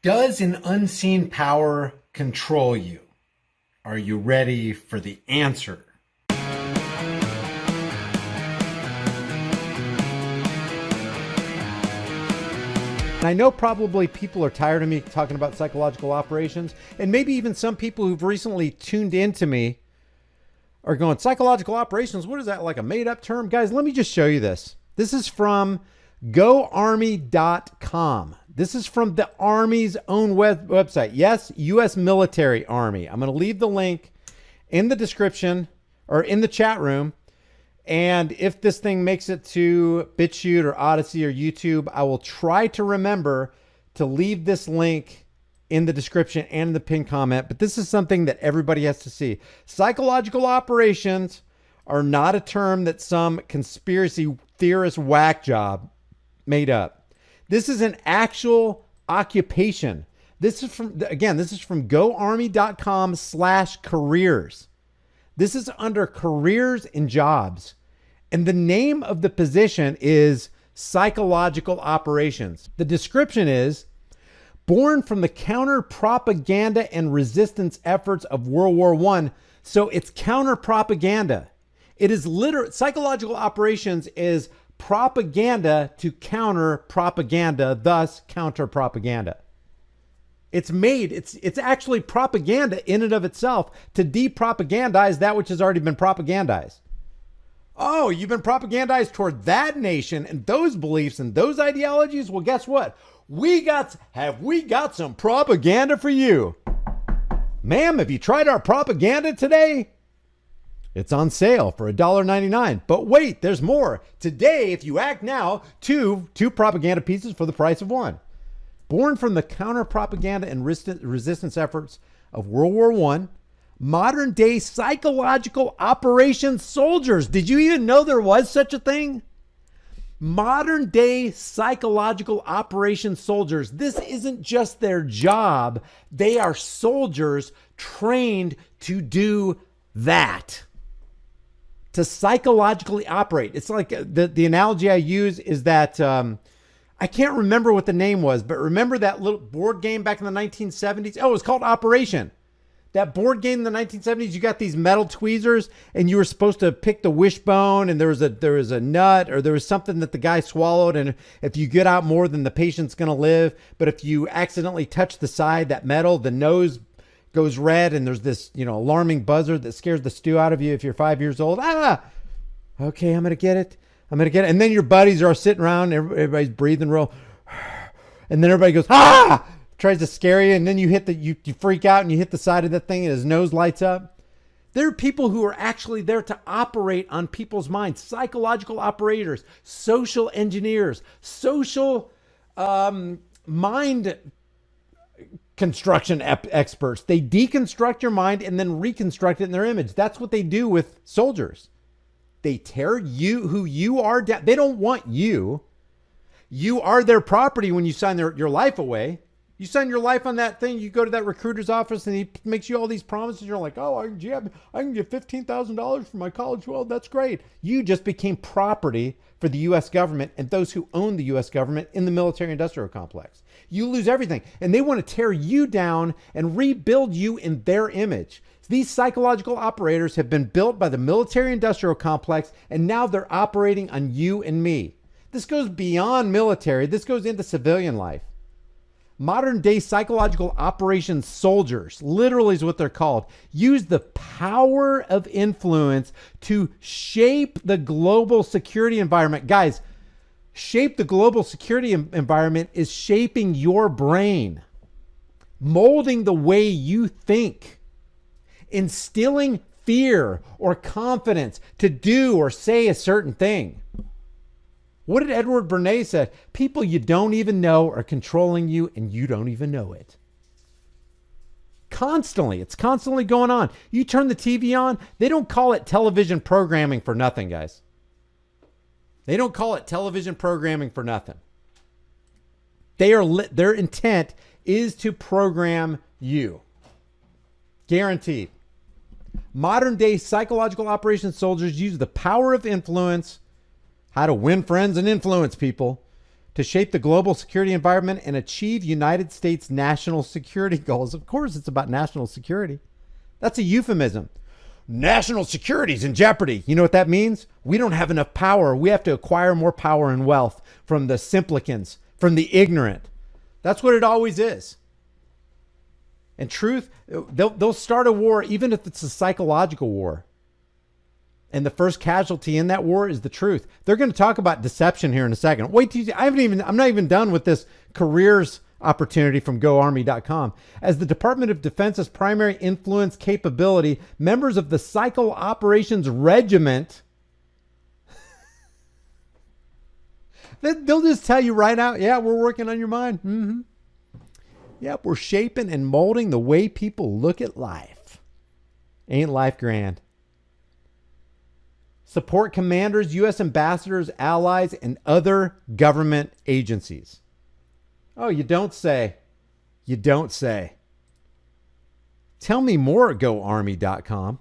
Does an unseen power control you? Are you ready for the answer? I know probably people are tired of me talking about psychological operations, and maybe even some people who've recently tuned into me are going, psychological operations, what is that, like a made-up term? Guys, let me just show you this. This is from goarmy.com. This is from the Army's own website. Yes, U.S. military Army. I'm going to leave the link in the description or in the chat room. And if this thing makes it to BitChute or Odyssey or YouTube, I will try to remember to leave this link in the description and in the pinned comment. But this is something that everybody has to see. Psychological operations are not a term that some conspiracy theorist whack job made up. This is an actual occupation. This is from goarmy.com/careers. This is under careers and jobs. And the name of the position is psychological operations. The description is born from the counter propaganda and resistance efforts of World War I. So it's counter propaganda. It is psychological operations is propaganda to counter propaganda, thus counter propaganda. It's actually propaganda in and of itself to depropagandize that which has already been propagandized. Oh, you've been propagandized toward that nation and those beliefs and those ideologies? Well, guess what? Have we got some propaganda for you? Ma'am, have you tried our propaganda today? It's on sale for $1.99. But wait, there's more. Today, if you act now, two propaganda pieces for the price of one. Born from the counter propaganda and resistance efforts of World War I, modern day psychological operations soldiers. Did you even know there was such a thing? Modern day psychological operations soldiers. This isn't just their job. They are soldiers trained to do that. To psychologically operate. It's like the analogy I use is that I can't remember what the name was, but remember that little board game back in the 1970s? Oh, it was called Operation. That board game in the 1970s, you got these metal tweezers and you were supposed to pick the wishbone, and there was a nut or there was something that the guy swallowed, and if you get out more than the patient's going to live, but if you accidentally touch the side, that metal, the nose goes red, and there's this, alarming buzzer that scares the stew out of you if you're 5 years old. Okay, I'm going to get it. And then your buddies are sitting around, everybody's breathing real, and then everybody goes, tries to scare you, and then you freak out and you hit the side of that thing and his nose lights up. There are people who are actually there to operate on people's minds, psychological operators, social engineers, social mind construction experts. They deconstruct your mind and then reconstruct it in their image. That's what they do with soldiers. They tear who you are down. They don't want you. You are their property when you sign your life away. You sign your life on that thing. You go to that recruiter's office and he makes you all these promises. You're like, oh, I can get $15,000 for my college. Well, that's great. You just became property for the U.S. government and those who own the U.S. government in the military industrial complex. You lose everything. And they want to tear you down and rebuild you in their image. These psychological operators have been built by the military industrial complex, and now they're operating on you and me. This goes beyond military. This goes into civilian life. Modern day psychological operations soldiers, literally is what they're called, use the power of influence to shape the global security environment. Guys, shape the global security environment is shaping your brain, molding the way you think, instilling fear or confidence to do or say a certain thing. What did Edward Bernays say? People you don't even know are controlling you and you don't even know it. Constantly. It's constantly going on. You turn the TV on, they don't call it television programming for nothing, guys. They don't call it television programming for nothing. Their intent is to program you. Guaranteed. Modern day psychological operations soldiers use the power of influence, how to win friends and influence people, to shape the global security environment and achieve United States national security goals. Of course, it's about national security. That's a euphemism. National security is in jeopardy. You know what that means? We don't have enough power. We have to acquire more power and wealth from the simpletons, from the ignorant. That's what it always is. And truth, they'll start a war even if it's a psychological war. And the first casualty in that war is the truth. They're going to talk about deception here in a second. Wait till I'm not even done with this careers opportunity from GoArmy.com. As the Department of Defense's primary influence capability, members of the Cycle Operations Regiment, they'll just tell you right out, yeah, we're working on your mind. Mm-hmm. Yep, we're shaping and molding the way people look at life. Ain't life grand? Support commanders, U.S. ambassadors, allies, and other government agencies. Oh, you don't say. You don't say. Tell me more at GoArmy.com.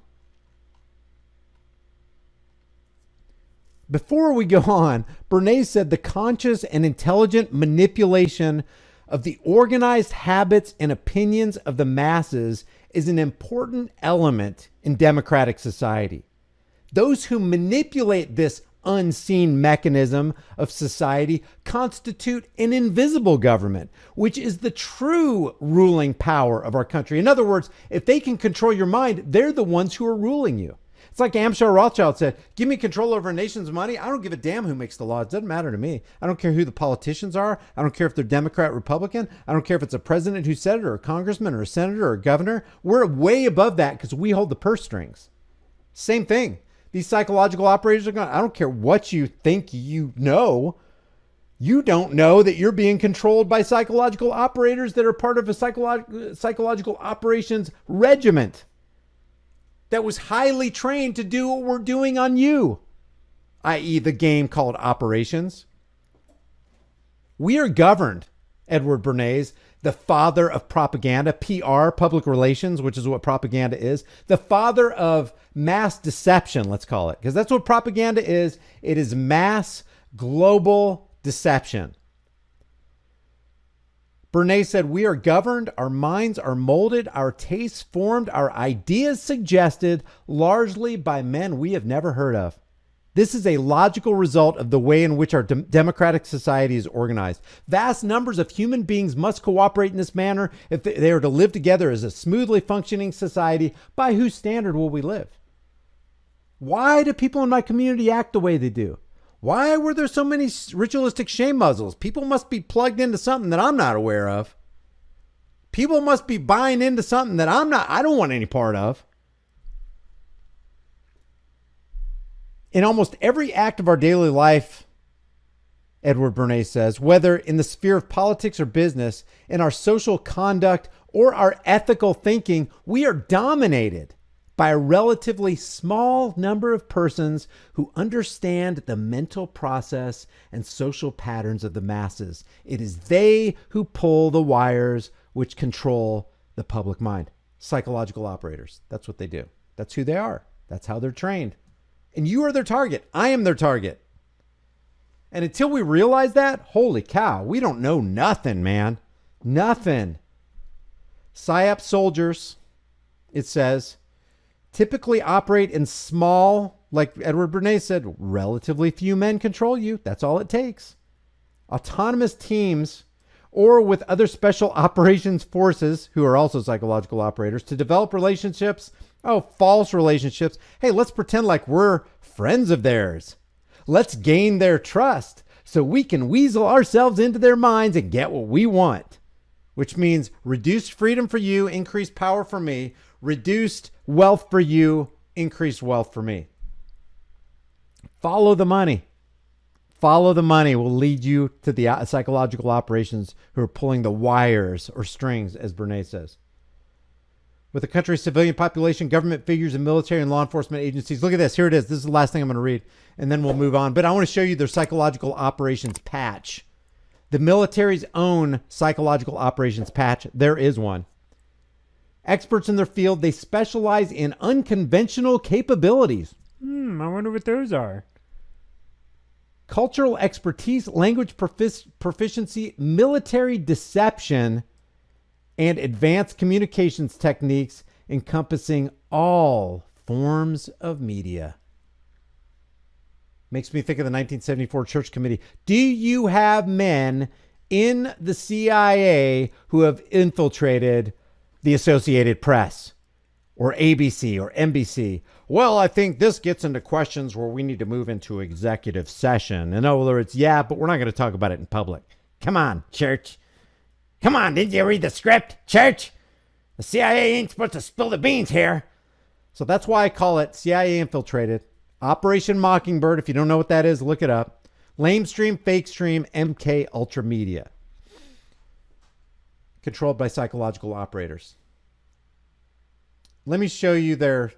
Before we go on, Bernays said the conscious and intelligent manipulation of the organized habits and opinions of the masses is an important element in democratic society. Those who manipulate this unseen mechanism of society constitute an invisible government, which is the true ruling power of our country. In other words, if they can control your mind, they're the ones who are ruling you. It's like Amschel Rothschild said, give me control over a nation's money. I don't give a damn who makes the law. It doesn't matter to me. I don't care who the politicians are. I don't care if they're Democrat, Republican. I don't care if it's a president who's said it or a congressman or a senator or a governor. We're way above that because we hold the purse strings. Same thing. These psychological operators are going, I don't care what you think you know. You don't know that you're being controlled by psychological operators that are part of a psychological operations regiment that was highly trained to do what we're doing on you, i.e. the game called operations. We are governed, Edward Bernays, the father of propaganda, PR, public relations, which is what propaganda is, the father of mass deception, let's call it, because that's what propaganda is. It is mass global deception. Bernays said, we are governed, our minds are molded, our tastes formed, our ideas suggested largely by men we have never heard of. This is a logical result of the way in which our democratic society is organized. Vast numbers of human beings must cooperate in this manner if they are to live together as a smoothly functioning society. By whose standard will we live? Why do people in my community act the way they do? Why were there so many ritualistic shame muzzles? People must be plugged into something that I'm not aware of. People must be buying into something that I don't want any part of. In almost every act of our daily life, Edward Bernays says, whether in the sphere of politics or business, in our social conduct or our ethical thinking, we are dominated by a relatively small number of persons who understand the mental process and social patterns of the masses. It is they who pull the wires which control the public mind. Psychological operators. That's what they do. That's who they are. That's how they're trained. And you are their target. I am their target. And until we realize that, holy cow, we don't know nothing, man. Nothing. PSYOP soldiers, it says, typically operate in small, like Edward Bernays said, relatively few men control you. That's all it takes. Autonomous teams or with other special operations forces who are also psychological operators to develop relationships. Oh, false relationships. Hey, let's pretend like we're friends of theirs. Let's gain their trust so we can weasel ourselves into their minds and get what we want, which means reduced freedom for you, increased power for me, reduced wealth for you, increased wealth for me. Follow the money. Follow the money will lead you to the psychological operations who are pulling the wires or strings, as Bernays says. With the country's civilian population, government figures, and military and law enforcement agencies. Look at this. Here it is. This is the last thing I'm going to read, and then we'll move on. But I want to show you their psychological operations patch. The military's own psychological operations patch. There is one. Experts in their field, they specialize in unconventional capabilities. I wonder what those are. cultural expertise, language proficiency, military deception, and advanced communications techniques encompassing all forms of media. Makes me think of the 1974 Church Committee. Do you have men in the CIA who have infiltrated the Associated Press or ABC or NBC? Well, I think this gets into questions where we need to move into executive session. In other words, yeah, but we're not going to talk about it in public. Come on, church. Come on, didn't you read the script, church? The CIA ain't supposed to spill the beans here. So that's why I call it CIA infiltrated. Operation Mockingbird. If you don't know what that is, look it up. Lamestream, Fake Stream, MK Ultra Media. Controlled by psychological operators. Let me show you their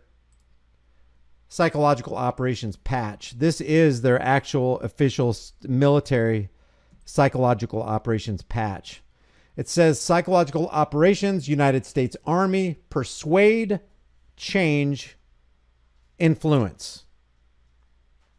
psychological operations patch. This is their actual official military psychological operations patch. It says psychological operations, United States Army, persuade, change, influence.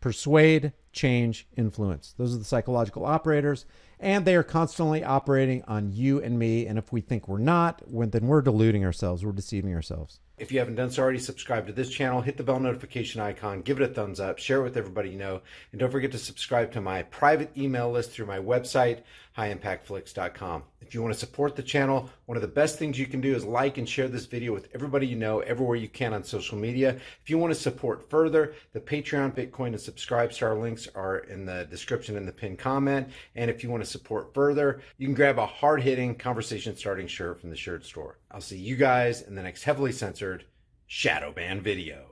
Persuade, change, influence. Those are the psychological operators, and they are constantly operating on you and me. And if we think we're not, then we're deluding ourselves. We're deceiving ourselves. If you haven't done so already, subscribe to this channel, hit the bell notification icon, give it a thumbs up, share it with everybody you know, and don't forget to subscribe to my private email list through my website, highimpactflix.com. If you want to support the channel, one of the best things you can do is like and share this video with everybody you know, everywhere you can on social media. If you want to support further, the Patreon, Bitcoin, and Subscribe Star links are in the description in the pinned comment. And if you want to support further, you can grab a hard-hitting, conversation-starting shirt from the shirt store. I'll see you guys in the next heavily censored shadow ban video.